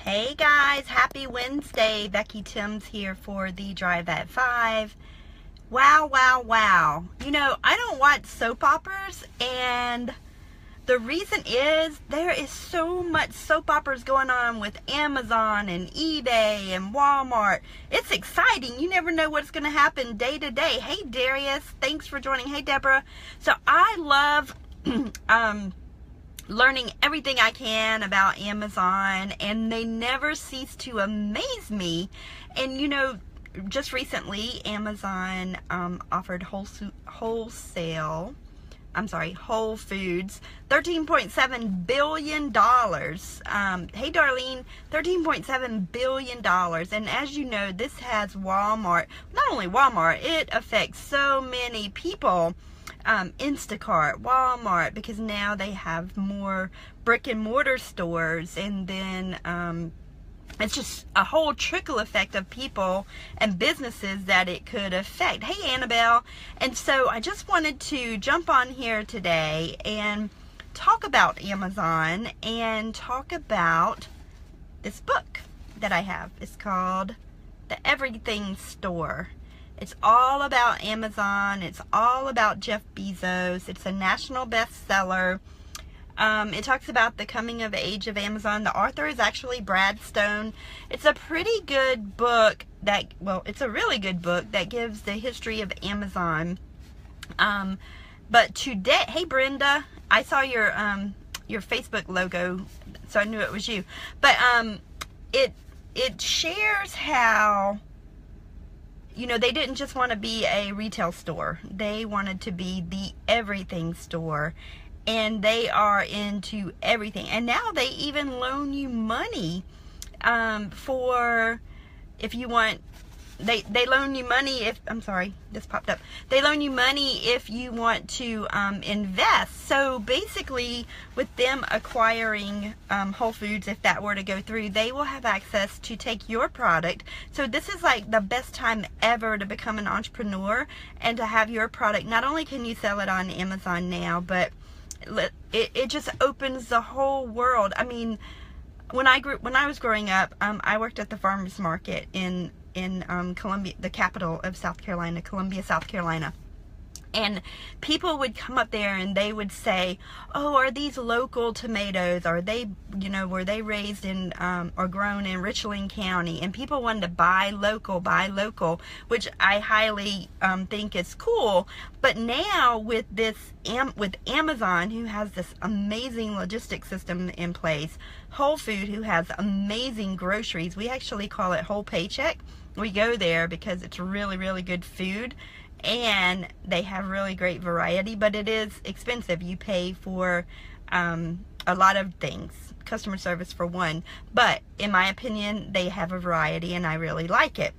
Hey guys, happy Wednesday. Becky Timms here for the Drive at 5. Wow. You know, I don't watch soap operas, and the reason is there is so much soap operas going on with Amazon and eBay and Walmart. It's exciting. You never know what's going to happen day to day. Hey Darius, thanks for joining. Hey Deborah. So I love learning everything I can about Amazon, and they never cease to amaze me. And you know, just recently Amazon offered Whole Foods $13.7 billion. Hey Darlene, $13.7 billion. And as you know, this has Walmart, not only Walmart, it affects so many people. Instacart, Walmart, because now they have more brick and mortar stores, and then it's just a whole trickle effect of people and businesses that it could affect. Hey Annabelle. And so I just wanted to jump on here today and talk about Amazon and talk about this book that I have. It's called The Everything Store. It's all about Amazon. It's all about Jeff Bezos. It's a national bestseller. It talks about the coming of age of Amazon. The author is actually Brad Stone. It's a pretty good book it's a really good book that gives the history of Amazon. But today, hey Brenda, I saw your Facebook logo, so I knew it was you. But it shares how, you know, they didn't just want to be a retail store. They wanted to be the everything store. And they are into everything. And now they even loan you money for if you want. They loan you money if, I'm sorry, this popped up. They loan you money if you want to invest. So basically, with them acquiring Whole Foods, if that were to go through, they will have access to take your product. So this is like the best time ever to become an entrepreneur and to have your product. Not only can you sell it on Amazon now, but it just opens the whole world. I mean, when I was growing up, I worked at the farmers market in Columbia, the capital of South Carolina, Columbia, South Carolina. And people would come up there and they would say, oh, are these local tomatoes? Are they, you know, were they raised in or grown in Richland County? And people wanted to buy local, which I highly think is cool. But now with with Amazon, who has this amazing logistics system in place, Whole Food, who has amazing groceries, we actually call it Whole Paycheck. We go there because it's really, really good food. And they have really great variety, but it is expensive. You pay for a lot of things, customer service for one, but in my opinion they have a variety and I really like it.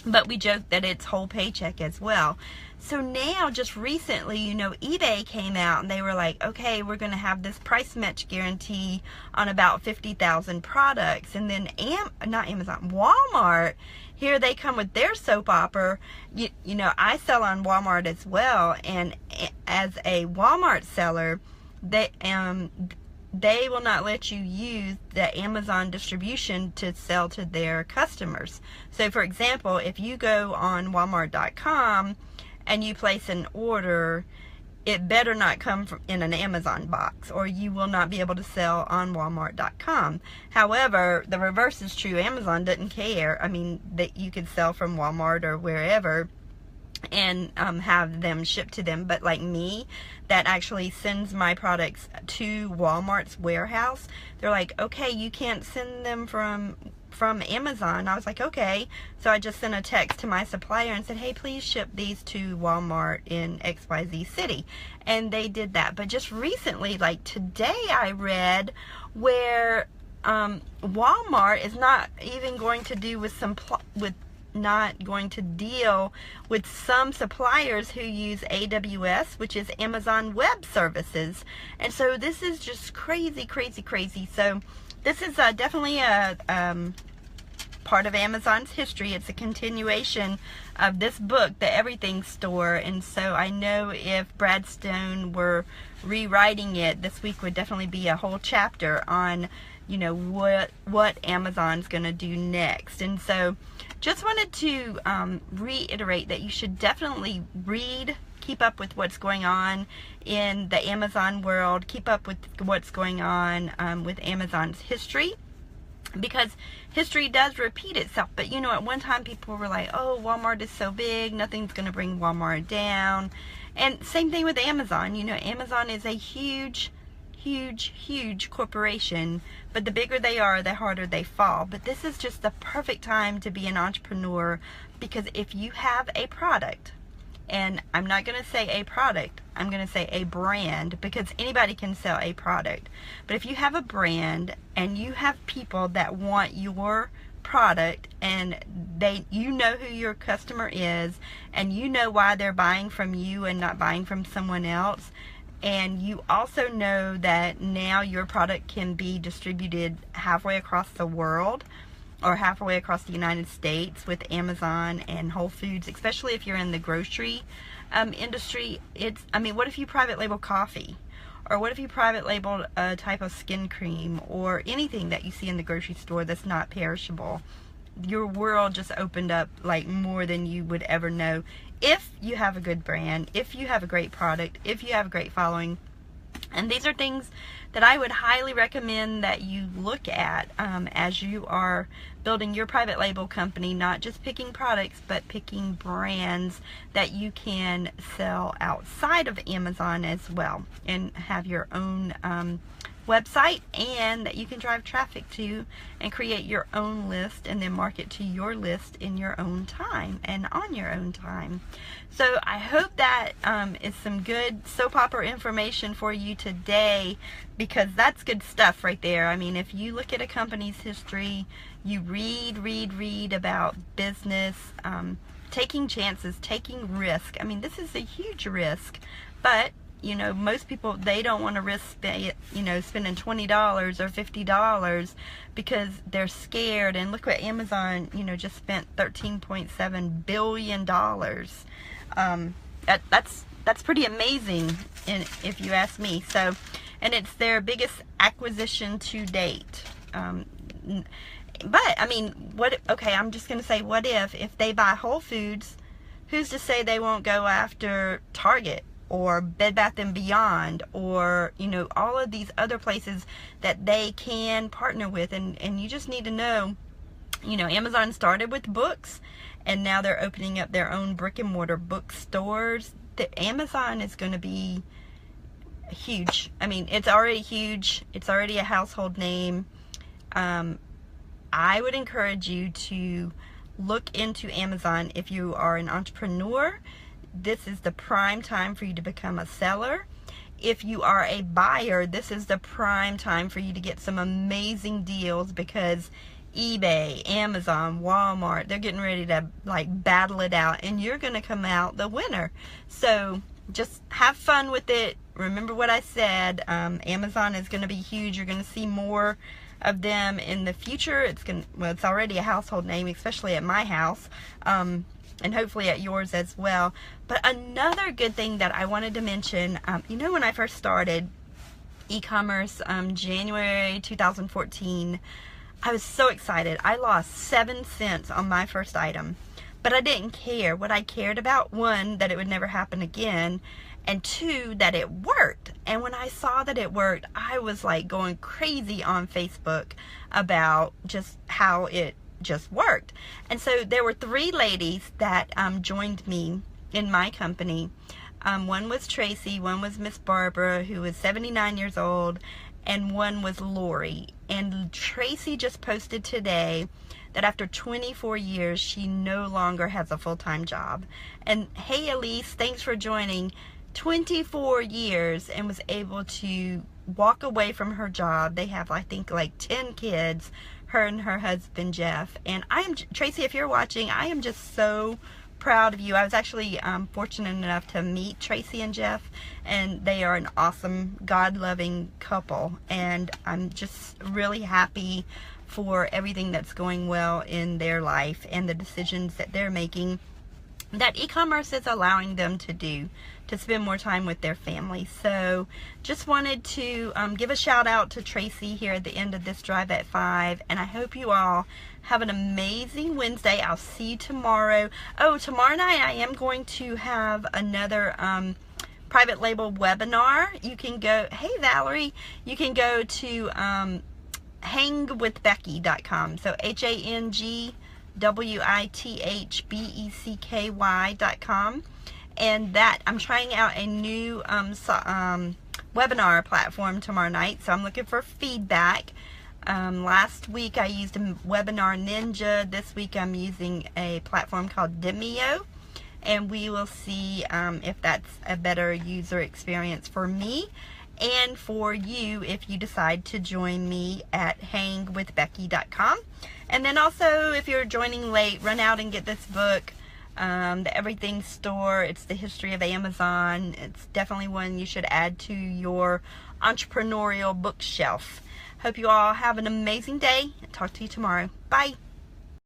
But we joke that it's Whole Paycheck as well. So now, just recently, you know, eBay came out and they were like, okay, we're going to have this price match guarantee on about 50,000 products. And then Walmart, here they come with their soap opera. You know, I sell on Walmart as well. And as a Walmart seller, they will not let you use the Amazon distribution to sell to their customers. So for example, if you go on Walmart.com and you place an order, it better not come in an Amazon box, or you will not be able to sell on Walmart.com. However, the reverse is true. Amazon doesn't care. I mean, that you could sell from Walmart or wherever and have them shipped to them. But like me, that actually sends my products to Walmart's warehouse, they're like, okay, you can't send them from Amazon. I was like, okay. So I just sent a text to my supplier and said, hey, please ship these to Walmart in XYZ city. And they did that. But just recently, like today, I read where Walmart is not even going to do not going to deal with some suppliers who use AWS, which is Amazon Web Services. And so this is just crazy. So this is definitely a part of Amazon's history. It's a continuation of this book, The Everything Store. And so I know if Brad Stone were rewriting it, this week would definitely be a whole chapter on you know, what Amazon's going to do next. And so just wanted to reiterate that you should definitely read, keep up with what's going on in the Amazon world, keep up with what's going on with Amazon's history, because history does repeat itself. But you know, at one time people were like, oh, Walmart is so big, nothing's going to bring Walmart down. And same thing with Amazon. You know, Amazon is a huge corporation, but the bigger they are, the harder they fall. But this is just the perfect time to be an entrepreneur, because if you have a product, and I'm not going to say a product, I'm going to say a brand, because anybody can sell a product. But if you have a brand and you have people that want your product, and you know who your customer is, and you know why they're buying from you and not buying from someone else, and you also know that now your product can be distributed halfway across the world, or halfway across the United States with Amazon and Whole Foods, especially if you're in the grocery industry. I mean, what if you private label coffee? Or what if you private labeled a type of skin cream, or anything that you see in the grocery store that's not perishable? Your world just opened up like more than you would ever know, if you have a good brand, if you have a great product, if you have a great following. And these are things that I would highly recommend that you look at as you are building your private label company, not just picking products, but picking brands that you can sell outside of Amazon as well, and have your own website, and that you can drive traffic to and create your own list and then market to your list in your own time and on your own time. So I hope that is some good soap opera information for you today, because that's good stuff right there. I mean, if you look at a company's history, you read about business, taking chances, taking risk. I mean, this is a huge risk, but you know, most people, they don't want to risk, you know, spending $20 or $50 because they're scared. And look what Amazon, you know, just spent $13.7 billion. That's pretty amazing, if you ask me. So, and it's their biggest acquisition to date. But I mean, okay, I'm just going to say, what if they buy Whole Foods, who's to say they won't go after Target or Bed Bath & Beyond, or, you know, all of these other places that they can partner with? And you just need to know, you know, Amazon started with books, and now they're opening up their own brick and mortar bookstores. Amazon is going to be huge. I mean, it's already huge. It's already a household name. I would encourage you to look into Amazon if you are an entrepreneur. This is the prime time for you to become a seller. If you are a buyer, this is the prime time for you to get some amazing deals, because eBay, Amazon, Walmart, they're getting ready to like battle it out, and you're going to come out the winner. So just have fun with it. Remember what I said. Amazon is going to be huge. You're going to see more of them in the future. It's already a household name, especially at my house. And hopefully at yours as well. But another good thing that I wanted to mention, you know, when I first started e-commerce, January 2014, I was so excited. I lost 7 cents on my first item, but I didn't care. What I cared about, one, that it would never happen again, and two, that it worked. And when I saw that it worked, I was like going crazy on Facebook about just how it just worked. And so there were 3 ladies that joined me in my company. One was Tracy, one was Miss Barbara, who was 79 years old, and one was Lori. And Tracy just posted today that after 24 years, she no longer has a full-time job. And hey, Elise, thanks for joining. 24 years, and was able to walk away from her job. They have, I think, like 10 kids, her and her husband Jeff. And Tracy, if you're watching, I am just so proud of you. I was actually fortunate enough to meet Tracy and Jeff, and they are an awesome, God-loving couple, and I'm just really happy for everything that's going well in their life and the decisions that they're making, that e-commerce is allowing them to do, to spend more time with their family. So just wanted to give a shout out to Tracy here at the end of this Drive at 5, and I hope you all have an amazing Wednesday. I'll see you tomorrow. Oh, tomorrow night I am going to have another private label webinar. You can go, hey Valerie, you can go to hangwithbecky.com. So HANGWITHBECKY.com. And that I'm trying out a new webinar platform tomorrow night, so I'm looking for feedback. Last week I used a Webinar Ninja. This week I'm using a platform called Demio, and we will see if that's a better user experience for me and for you if you decide to join me at hangwithbecky.com. And then also, if you're joining late, run out and get this book, The Everything Store. It's the history of Amazon. It's definitely one you should add to your entrepreneurial bookshelf. Hope you all have an amazing day. Talk to you tomorrow. Bye.